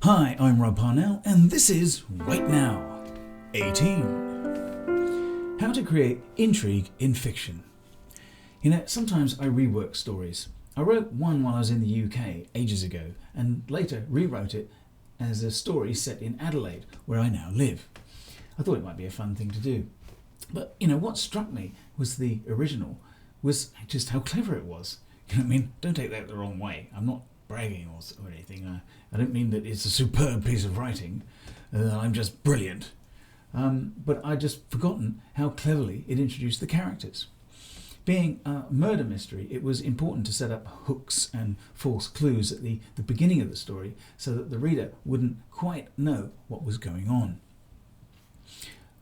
Hi, I'm Rob Parnell, and this is Right Now, 18. How to create intrigue in fiction. You know, sometimes I rework stories. I wrote one while I was in the UK ages ago, and later rewrote it as a story set in Adelaide, where I now live. I thought it might be a fun thing to do. But, you know, what struck me was the original was just how clever it was. You know what I mean? Don't take that the wrong way. I'm not bragging or anything. I don't mean that it's a superb piece of writing. I'm just brilliant. But I'd just forgotten how cleverly it introduced the characters. Being a murder mystery, it was important to set up hooks and false clues at the beginning of the story so that the reader wouldn't quite know what was going on.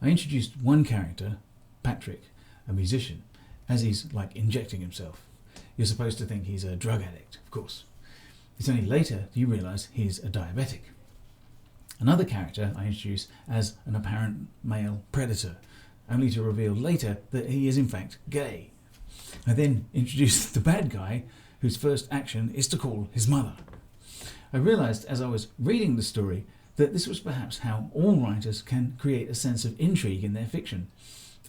I introduced one character, Patrick, a musician, as he's like injecting himself. You're supposed to think he's a drug addict, of course. It's only later you realise he's a diabetic. Another character I introduce as an apparent male predator, only to reveal later that he is in fact gay. I then introduce the bad guy, whose first action is to call his mother. I realised as I was reading the story that this was perhaps how all writers can create a sense of intrigue in their fiction,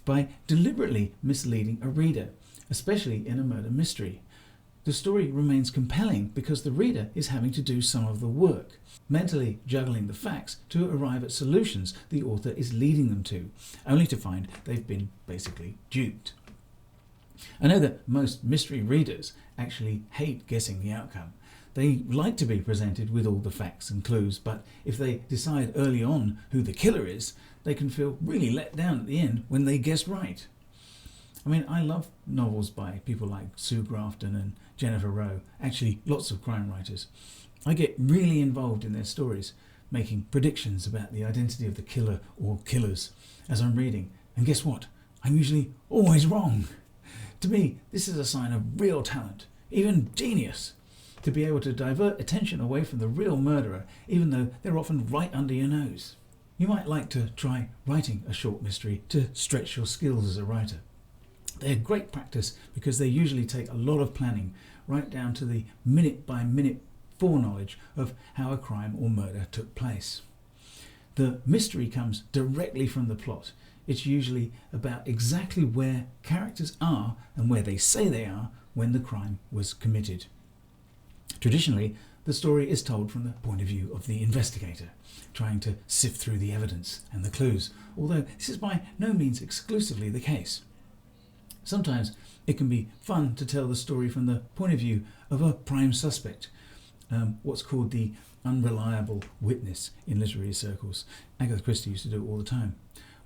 by deliberately misleading a reader, especially in a murder mystery. The story remains compelling because the reader is having to do some of the work, mentally juggling the facts to arrive at solutions the author is leading them to, only to find they've been basically duped. I know that most mystery readers actually hate guessing the outcome. They like to be presented with all the facts and clues, but if they decide early on who the killer is, they can feel really let down at the end when they guess right. I mean, I love novels by people like Sue Grafton and Jennifer Rowe, actually lots of crime writers. I get really involved in their stories, making predictions about the identity of the killer or killers as I'm reading, and guess what? I'm usually always wrong. To me, this is a sign of real talent, even genius, to be able to divert attention away from the real murderer, even though they're often right under your nose. You might like to try writing a short mystery to stretch your skills as a writer. They're great practice because they usually take a lot of planning, right down to the minute-by-minute foreknowledge of how a crime or murder took place. The mystery comes directly from the plot. It's usually about exactly where characters are and where they say they are when the crime was committed. Traditionally, the story is told from the point of view of the investigator, trying to sift through the evidence and the clues, although this is by no means exclusively the case. Sometimes it can be fun to tell the story from the point of view of a prime suspect, what's called the unreliable witness in literary circles. Agatha Christie used to do it all the time.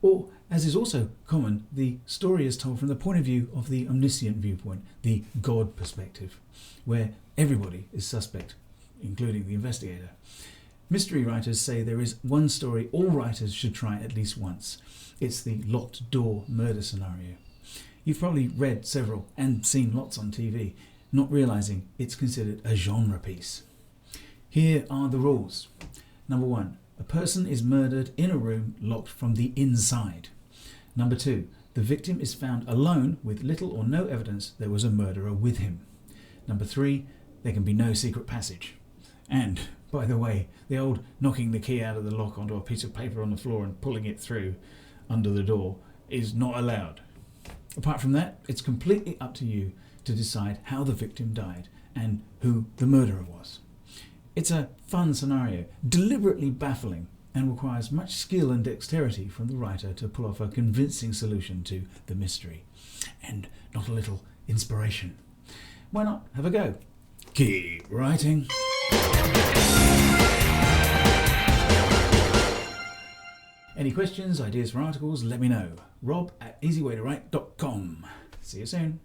Or, as is also common, the story is told from the point of view of the omniscient viewpoint, the God perspective, where everybody is suspect, including the investigator. Mystery writers say there is one story all writers should try at least once. It's the locked door murder scenario. You've probably read several and seen lots on TV, not realising it's considered a genre piece. Here are the rules. Number 1. A person is murdered in a room locked from the inside. Number 2. The victim is found alone with little or no evidence there was a murderer with him. Number 3. There can be no secret passage. And, by the way, the old knocking the key out of the lock onto a piece of paper on the floor and pulling it through under the door is not allowed. Apart from that, it's completely up to you to decide how the victim died and who the murderer was. It's a fun scenario, deliberately baffling, and requires much skill and dexterity from the writer to pull off a convincing solution to the mystery. And not a little inspiration. Why not have a go? Keep writing. Any questions, ideas for articles, let me know. rob@easywaytowrite.com. See you soon.